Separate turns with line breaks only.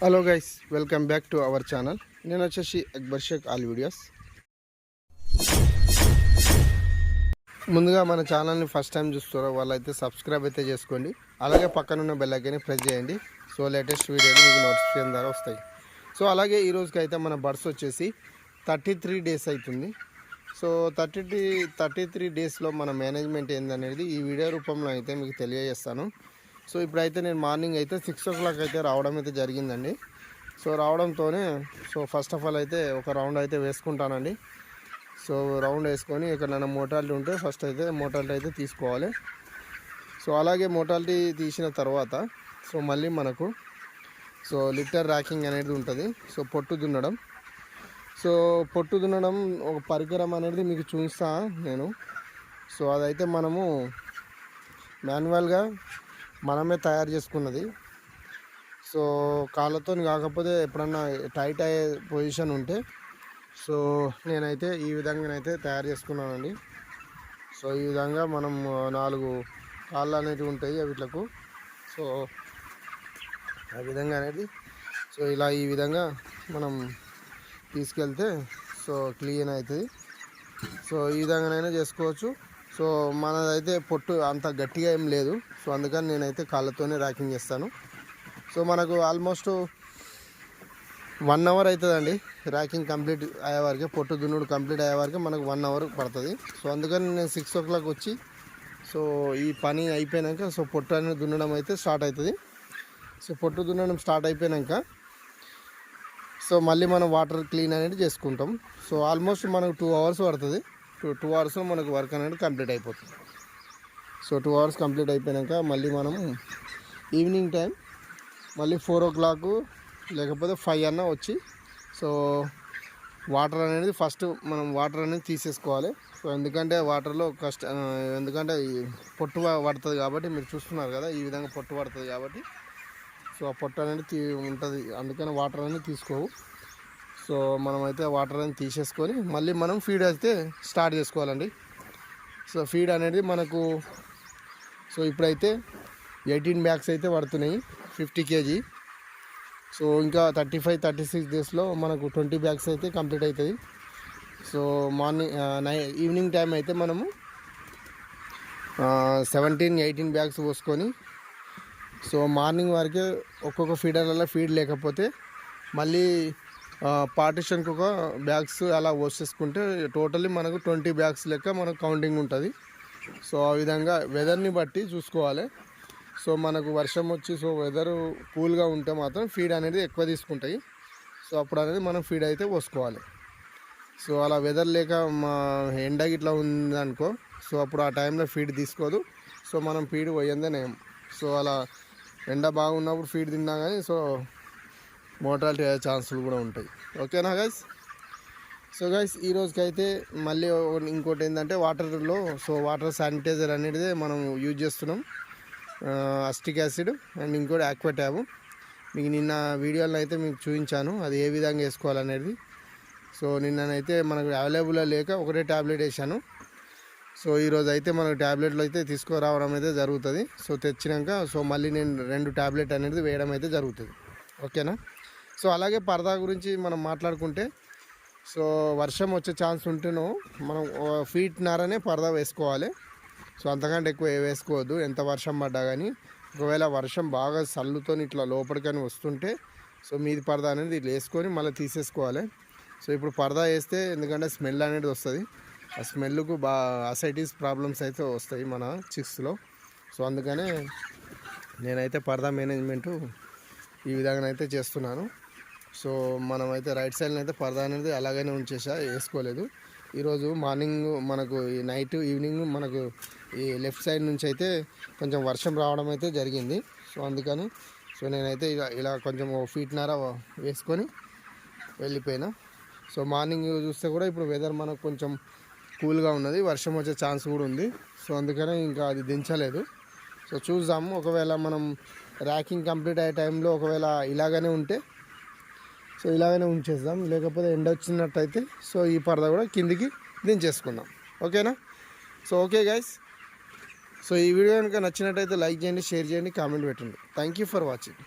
Hello guys, welcome back to our channel. నేను వచ్చేసి Akbar Sheikh all videos. ముందుగా మన ఛానల్ని ఫస్ట్ టైం చూస్తారో వాళ్ళైతే సబ్స్క్రైబ్ అయితే చేసుకోండి. అలాగే పక్కనున్న బెల్ ఐకాన్ని ప్రెస్ చేయండి. సో లేటెస్ట్ వీడియోలు మీకు నోటిఫికేషన్ ద్వారా వస్తాయి. సో అలాగే ఈ రోజుకి అయితే మన బర్డ్స్ వచ్చేసి 33 డేస్ అవుతుంది. సో 33 డేస్లో మన మేనేజ్మెంట్ ఏందనేది ఈ వీడియో రూపంలో అయితే మీకు తెలియజేస్తాను. సో ఇప్పుడైతే నేను మార్నింగ్ అయితే 6 o'clock అయితే రావడం అయితే జరిగిందండి. సో రావడంతోనే ఫస్ట్ ఆఫ్ ఆల్ అయితే ఒక రౌండ్ అయితే వేసుకుంటానండి. సో రౌండ్ వేసుకొని ఎక్కడైనా మోటాలిటీ ఉంటే ఫస్ట్ అయితే మోటాలిటీ అయితే తీసుకోవాలి. సో అలాగే మోటాలిటీ తీసిన తర్వాత మళ్ళీ మనకు లిటర్ ర్యాకింగ్ అనేది ఉంటుంది. సో పొట్టు దున్నడం ఒక పరికరం అనేది మీకు చూపిస్తా నేను. సో అదైతే మనము మాన్యువల్గా మనమే తయారు చేసుకున్నది. సో కాళ్ళతో కాకపోతే ఎప్పుడన్నా టైట్ అయ్యే పొజిషన్ ఉంటే నేనైతే ఈ విధంగానైతే తయారు చేసుకున్నానండి. సో ఈ విధంగా మనం 4 కాళ్ళు అనేవి ఉంటాయి వీటిలకు. సో ఆ విధంగా అనేది ఇలా ఈ విధంగా మనం తీసుకెళ్తే క్లీన్ అవుతుంది. సో ఈ విధంగానైనా చేసుకోవచ్చు. సో మనదైతే పొట్టు అంత గట్టిగా ఏం లేదు. సో అందుకని నేనైతే కాళ్ళతోనే ర్యాకింగ్ చేస్తాను. సో మనకు ఆల్మోస్ట్ 1 hour అవుతుందండి ర్యాకింగ్ కంప్లీట్ అయ్యేవారికి, పొట్టు దున్నుడు కంప్లీట్ అయ్యేవారికి మనకు 1 hour పడుతుంది. సో అందుకని నేను 6 o'clock వచ్చి ఈ పని అయిపోయాక పొట్టు అనేది దున్నడం అయితే స్టార్ట్ అవుతుంది. సో పొట్టు దున్నడం స్టార్ట్ అయిపోయాక మళ్ళీ మనం వాటర్ క్లీన్ అనేది చేసుకుంటాం. సో ఆల్మోస్ట్ మనకు 2 hours పడుతుంది. 2 hours మనకు వర్క్ అనేది కంప్లీట్ అయిపోతుంది. సో 2 hours కంప్లీట్ అయిపోయాక మళ్ళీ మనం ఈవినింగ్ టైం మళ్ళీ 4 o'clock లేకపోతే 5 అన్నా వచ్చి వాటర్ అనేది ఫస్ట్ మనం వాటర్ అనేది తీసేసుకోవాలి. సో ఎందుకంటే వాటర్లో ఎందుకంటే పొట్టు పడుతుంది కాబట్టి, మీరు చూస్తున్నారు కదా ఈ విధంగా పొట్టు పడుతుంది కాబట్టి ఆ పొట్టు అనేది ఉంటుంది. అందుకని వాటర్ అనేది తీసుకోవు. సో మనమైతే వాటర్ అనేది తీసేసుకొని మళ్ళీ మనం ఫీడ్ అయితే స్టార్ట్ చేసుకోవాలండి. సో ఫీడ్ అనేది మనకు ఇప్పుడైతే 18 bags అయితే పడుతున్నాయి 50 kg. సో ఇంకా 35-36 డేస్లో మనకు 20 bags అయితే కంప్లీట్ అవుతుంది. సో ఈవినింగ్ టైం అయితే మనము 17-18 bags పోసుకొని మార్నింగ్ వరకే ఒక్కొక్క ఫీడర్లలో ఫీడ్ లేకపోతే మళ్ళీ పార్టిషన్కి ఒక బ్యాగ్స్ అలా పోసేసుకుంటే టోటల్లీ మనకు 20 bags లెక్క మనకు కౌంటింగ్ ఉంటుంది. సో ఆ విధంగా వెదర్ని బట్టి చూసుకోవాలి. సో మనకు వర్షం వచ్చి వెదరు కూల్గా ఉంటే మాత్రం ఫీడ్ అనేది ఎక్కువ తీసుకుంటాయి. సో అప్పుడు అనేది మనం ఫీడ్ అయితే పోసుకోవాలి. సో అలా వెదర్ లేక ఎండ ఇట్లా ఉందనుకో అప్పుడు ఆ టైంలో ఫీడ్ తీసుకోదు. సో మనం ఫీడ్ పోయిందనేం. సో అలా ఎండ బాగున్నప్పుడు ఫీడ్ తిన్నా కానీ మోర్టాలిటీ అయ్యే ఛాన్సులు కూడా ఉంటాయి. ఓకేనా గైస్? సో గైస్ ఈ రోజుకైతే మళ్ళీ ఇంకోటి ఏంటంటే వాటర్లో వాటర్ శానిటైజర్ అనేది మనం యూజ్ చేస్తున్నాం. అస్టిక్ యాసిడ్ అండ్ ఇంకోటి ఆక్వా ట్యాబ్. మీకు నిన్న వీడియోలో అయితే మీకు చూపించాను అది ఏ విధంగా వేసుకోవాలనేది. సో నిన్ననైతే మనకు అవైలబుల్ లేక ఒకటే ట్యాబ్లెట్ వేసాను. సో ఈరోజు అయితే మనకు ట్యాబ్లెట్లు అయితే తీసుకురావడం అయితే జరుగుతుంది. సో తెచ్చినాక మళ్ళీ నేను 2 ట్యాబ్లెట్ అనేది వేయడం అయితే జరుగుతుంది. ఓకేనా? సో అలాగే పరదా గురించి మనం మాట్లాడుకుంటే వర్షం వచ్చే ఛాన్స్ ఉంటేనో మనం ఫీట్నరనే పరదా వేసుకోవాలి. సో అంతకంటే ఎక్కువ వేసుకోవద్దు ఎంత వర్షం పడ్డా కానీ. ఒకవేళ వర్షం బాగా సల్లుతో ఇట్లా లోపలికని వస్తుంటే మీది పరదా అనేది ఇట్లా వేసుకొని మళ్ళీ తీసేసుకోవాలి. సో ఇప్పుడు పరదా వేస్తే ఎందుకంటే స్మెల్ అనేది వస్తుంది. ఆ స్మెల్కు అసైటిస్ ప్రాబ్లమ్స్ అయితే వస్తాయి మన చిక్స్లో. సో అందుకనే నేనైతే పరదా మేనేజ్మెంటు ఈ విధంగా అయితే చేస్తున్నాను. సో మనమైతే రైట్ సైడ్లో అయితే పరదా అనేది అలాగనే వేసుకోలేదు. ఈరోజు మార్నింగ్ మనకు ఈ నైట్ ఈవినింగ్ మనకు ఈ లెఫ్ట్ సైడ్ నుంచి అయితే కొంచెం వర్షం రావడం అయితే జరిగింది. సో అందుకని నేనైతే ఇలా కొంచెం ఫీట్నర వేసుకొని వెళ్ళిపోయినా. సో మార్నింగ్ చూస్తే కూడా ఇప్పుడు వెదర్ మనకు కొంచెం కూల్గా ఉన్నది, వర్షం వచ్చే ఛాన్స్ కూడా ఉంది. సో అందుకనే ఇంకా అది దించలేదు. సో చూద్దాము, ఒకవేళ మనం ర్యాకింగ్ కంప్లీట్ అయ్యే టైంలో ఒకవేళ ఇలాగనే ఉంటే ఇలాగనే ఉంచేద్దాం. లేకపోతే ఎండ వచ్చినట్టయితే ఈ పరద కూడా కిందికి దించేసుకుందాం. ఓకేనా? సో ఓకే గైస్, ఈ వీడియో కనుక నచ్చినట్టయితే లైక్ చేయండి, షేర్ చేయండి, కామెంట్ పెట్టండి. Thank you for watching.